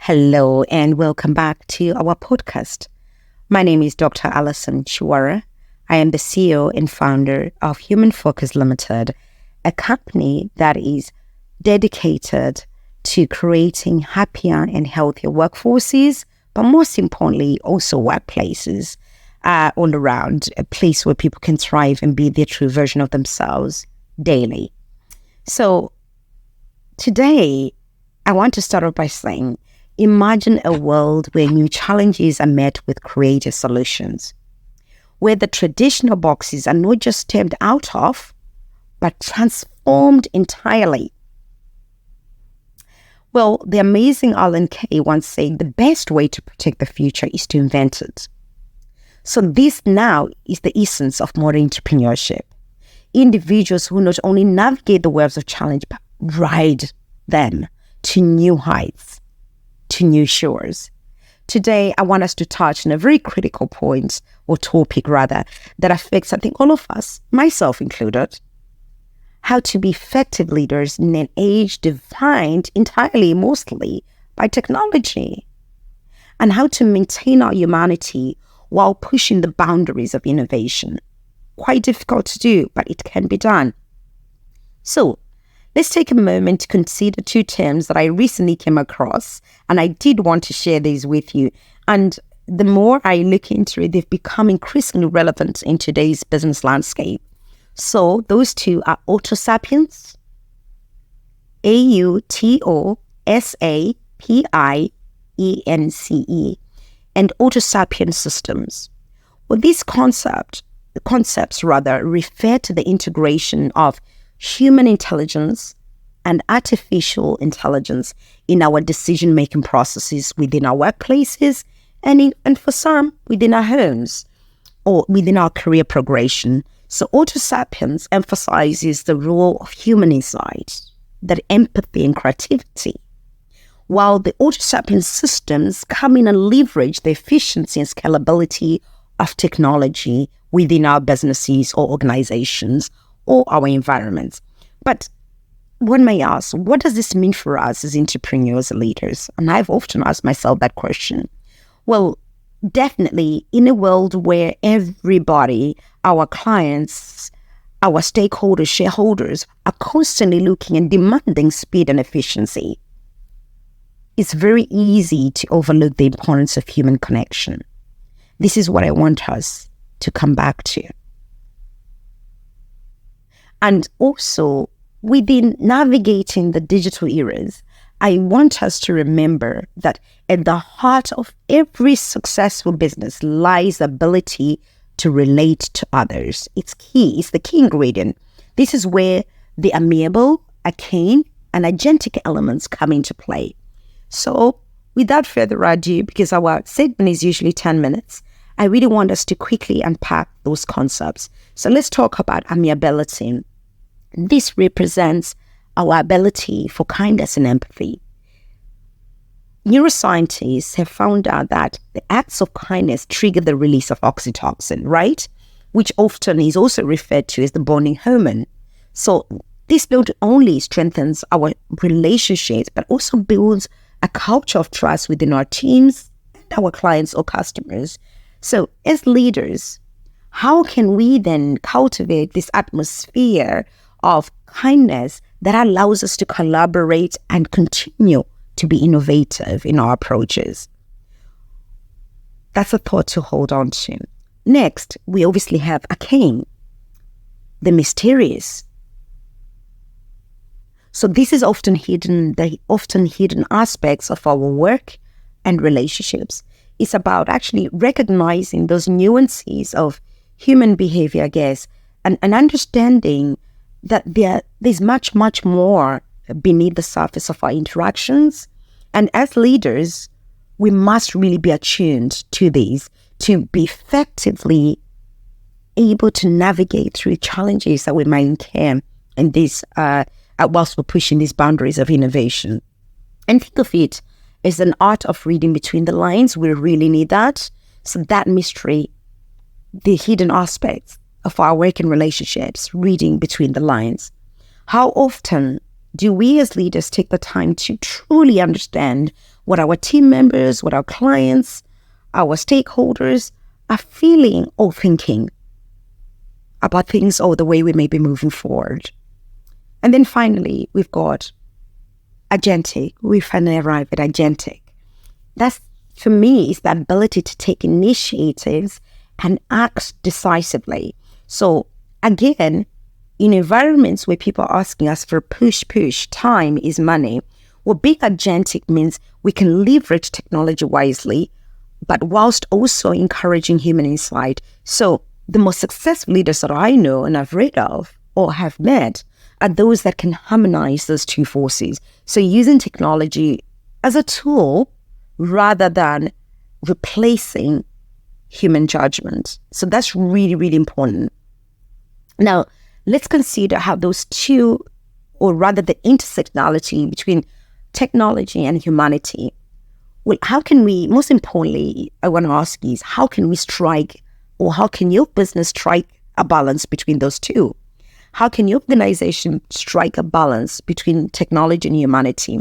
Hello and welcome back to our podcast. My name is Dr. Alison Chiwara. I am the CEO and founder of Human Focused Ltd, a company that is dedicated to creating happier and healthier workforces, but most importantly, also workplaces all around, a place where people can thrive and be their true version of themselves daily. So today, I want to start off by saying, imagine a world where new challenges are met with creative solutions, where the traditional boxes are not just stepped out of, but transformed entirely. Well, the amazing Alan Kay once said, the best way to protect the future is to invent it. So this now is the essence of modern entrepreneurship. Individuals who not only navigate the webs of challenge, but ride them to new heights, to new shores. Today, I want us to touch on a very critical point, or topic rather, that affects, I think, all of us, myself included. How to be effective leaders in an age defined entirely, mostly, by technology. And how to maintain our humanity while pushing the boundaries of innovation. Quite difficult to do, but it can be done. So, let's take a moment to consider two terms that I recently came across, and I did want to share these with you. And the more I look into it, they've become increasingly relevant in today's business landscape. So those two are autosapiens, AUTOSAPIENCE, and autosapien systems. Well, these concepts refer to the integration of human intelligence and artificial intelligence in our decision-making processes within our workplaces and for some within our homes or within our career progression. So autosapiens emphasizes the role of human insight, that empathy and creativity, while the autosapien systems come in and leverage the efficiency and scalability of technology within our businesses or organizations or our environments. But one may ask, what does this mean for us as entrepreneurs and leaders? And I've often asked myself that question. Well, definitely in a world where everybody, our clients, our stakeholders, shareholders, are constantly looking and demanding speed and efficiency, it's very easy to overlook the importance of human connection. This is what I want us to come back to. And also, within navigating the digital eras, I want us to remember that at the heart of every successful business lies the ability to relate to others. It's key. It's the key ingredient. This is where the amiable, arcane, and agentic elements come into play. So, without further ado, because our segment is usually 10 minutes, I really want us to quickly unpack those concepts. So let's talk about amiability. This represents our ability for kindness and empathy. Neuroscientists have found out that the acts of kindness trigger the release of oxytocin, right? Which often is also referred to as the bonding hormone. So this not only strengthens our relationships, but also builds a culture of trust within our teams and our clients or customers. So as leaders, how can we then cultivate this atmosphere of kindness that allows us to collaborate and continue to be innovative in our approaches? That's a thought to hold on to. Next, we obviously have arcane, the mysterious. So this is often hidden, the often hidden aspects of our work and relationships. It's about actually recognizing those nuances of human behavior, I guess, and understanding that there's much, much more beneath the surface of our interactions. And as leaders, we must really be attuned to these to be effectively able to navigate through challenges that we might encounter in this, whilst we're pushing these boundaries of innovation. And think of it as an art of reading between the lines. We really need that. So that mystery, the hidden aspects of our work and relationships, reading between the lines. How often do we as leaders take the time to truly understand what our team members, what our clients, our stakeholders are feeling or thinking about things or the way we may be moving forward? And then finally, we've got Agentic. We finally arrive at Agentic. That's, for me, is the ability to take initiatives and act decisively. So again, in environments where people are asking us for push, time is money, what being Agentic means we can leverage technology wisely, but whilst also encouraging human insight. So the most successful leaders that I know and I've read of or have met are those that can harmonize those two forces. So using technology as a tool rather than replacing human judgment. So that's really, really important. Now, let's consider how those two, or rather the intersectionality between technology and humanity. Well, how can we, most importantly, I want to ask is, how can we strike, or how can your business strike a balance between those two? How can your organization strike a balance between technology and humanity?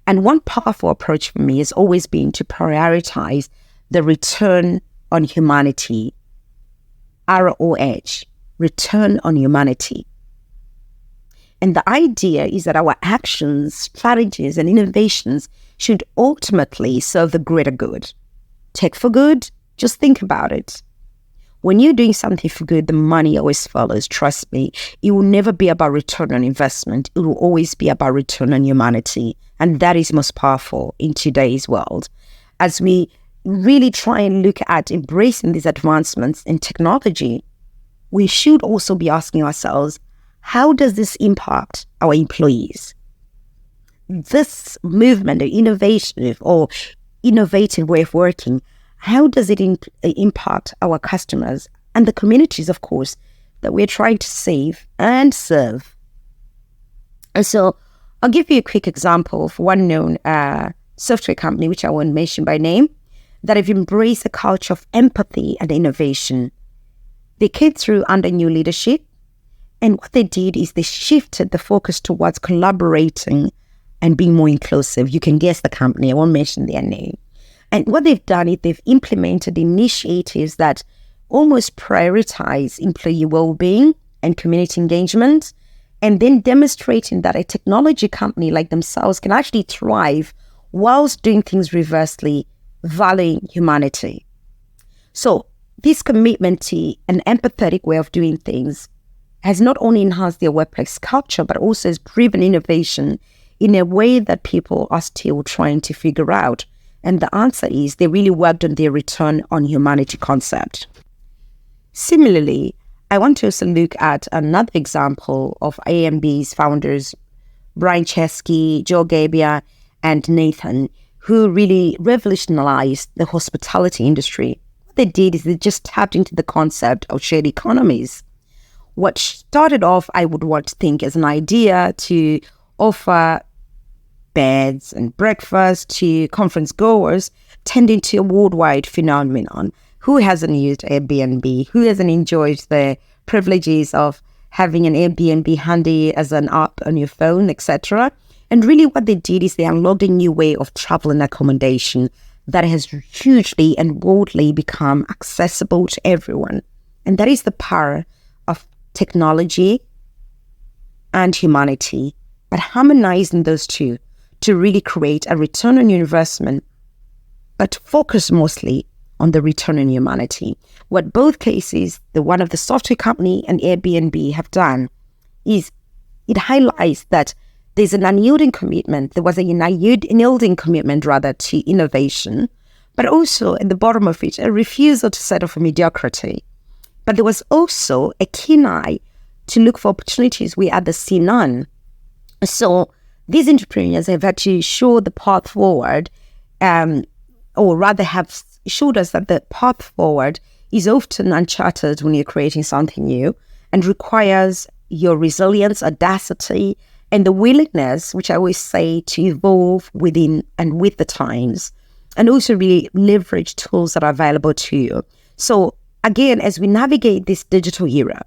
And one powerful approach for me has always been to prioritize the return on humanity, ROH, return on humanity. And the idea is that our actions, strategies, and innovations should ultimately serve the greater good. Tech for good, just think about it. When you're doing something for good, the money always follows. Trust me, it will never be about return on investment. It will always be about return on humanity. And that is most powerful in today's world. As we really try and look at embracing these advancements in technology, we should also be asking ourselves, how does this impact our employees? This movement of innovation or innovative way of working, how does it impact our customers and the communities, of course, that we're trying to save and serve? And so I'll give you a quick example of one known software company, which I won't mention by name, that have embraced a culture of empathy and innovation. They came through under new leadership, and what they did is they shifted the focus towards collaborating and being more inclusive. You can guess the company, I won't mention their name. And what they've done is they've implemented initiatives that almost prioritize employee well-being and community engagement, and then demonstrating that a technology company like themselves can actually thrive whilst doing things reversely, valuing humanity. So this commitment to an empathetic way of doing things has not only enhanced their workplace culture, but also has driven innovation in a way that people are still trying to figure out. And the answer is they really worked on their return on humanity concept. Similarly, I want to also look at another example of AMB's founders, Brian Chesky, Joe Gebbia, and Nathan, who really revolutionized the hospitality industry. What they did is they just tapped into the concept of shared economies. What started off, I would want to think, as an idea to offer beds and breakfast to conference goers turned into a worldwide phenomenon. Who hasn't used Airbnb? Who hasn't enjoyed the privileges of having an Airbnb handy as an app on your phone, etc.? And really what they did is they unlocked a new way of travel and accommodation that has hugely and broadly become accessible to everyone. And that is the power of technology and humanity, but harmonizing those two to really create a return on your investment, but focus mostly on the return on humanity. What both cases, the one of the software company and Airbnb have done is it highlights that there's an unyielding commitment. There was an unyielding commitment rather to innovation, but also at the bottom of it, a refusal to settle for mediocrity. But there was also a keen eye to look for opportunities where others see none. So these entrepreneurs have had to show the path forward, or rather have showed us that the path forward is often uncharted when you're creating something new and requires your resilience, audacity, and the willingness, which I always say, to evolve within and with the times, and also really leverage tools that are available to you. So again, as we navigate this digital era,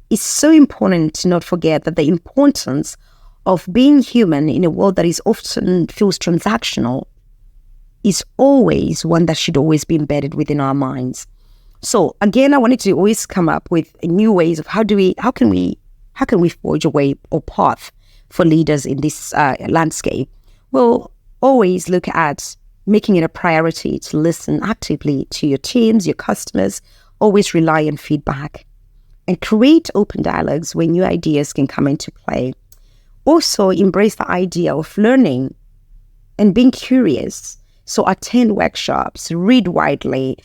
it's so important to not forget that the importance of being human in a world that is often feels transactional is always one that should always be embedded within our minds. So again, I wanted to always come up with new ways of how can we forge a way or path for leaders in this landscape. We'll always look at making it a priority to listen actively to your teams, your customers, always rely on feedback, and create open dialogues where new ideas can come into play. Also embrace the idea of learning and being curious. So attend workshops, read widely,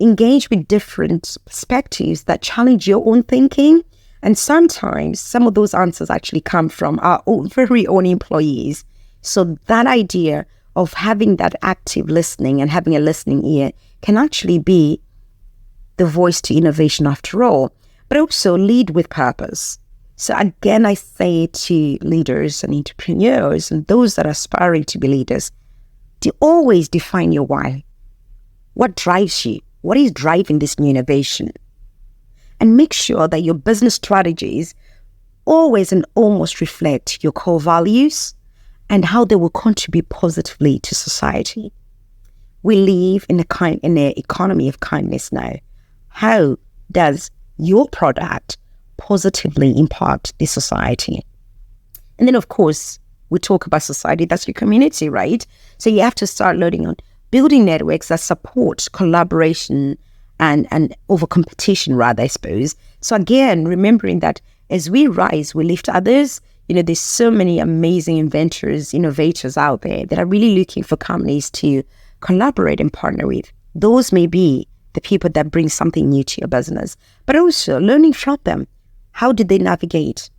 engage with different perspectives that challenge your own thinking. And sometimes some of those answers actually come from our very own employees. So that idea of having that active listening and having a listening ear can actually be the voice to innovation after all, but also lead with purpose. So again, I say to leaders and entrepreneurs and those that are aspiring to be leaders, to always define your why. What drives you? What is driving this new innovation? And make sure that your business strategies always and almost reflect your core values and how they will contribute positively to society. We live in an economy of kindness now. How does your product positively impact the society? And then, of course, we talk about society, that's your community, right? So you have to start learning on building networks that support collaboration and over competition, rather, I suppose. So again, remembering that as we rise, we lift others. There's so many amazing inventors, innovators out there that are really looking for companies to collaborate and partner with. Those may be the people that bring something new to your business, but also learning from them. How did they navigate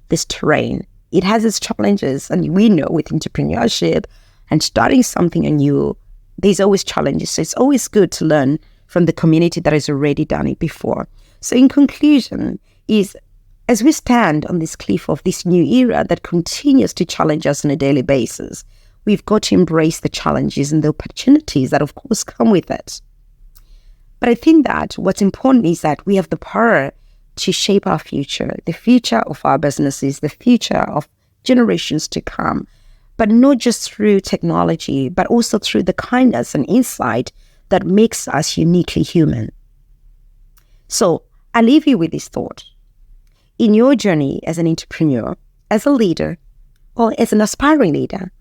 this terrain? It has its challenges, and we know with entrepreneurship and starting something new, there's always challenges. So it's always good to learn from the community that has already done it before. So in conclusion, is as we stand on this cliff of this new era that continues to challenge us on a daily basis, we've got to embrace the challenges and the opportunities that, of course, come with it. But I think that what's important is that we have the power to shape our future, the future of our businesses, the future of generations to come, but not just through technology, but also through the kindness and insight that makes us uniquely human. So I leave you with this thought. In your journey as an entrepreneur, as a leader, or as an aspiring leader,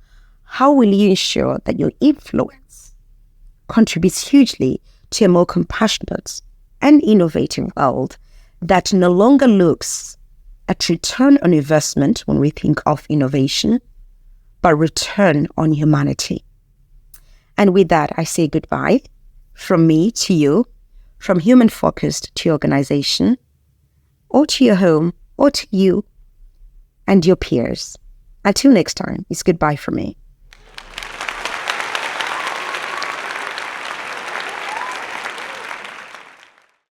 how will you ensure that your influence contributes hugely to a more compassionate and innovative world that no longer looks at return on investment when we think of innovation, but return on humanity? And with that, I say goodbye from me to you, from Human Focused to your organization, or to your home, or to you and your peers. Until next time, it's goodbye from me.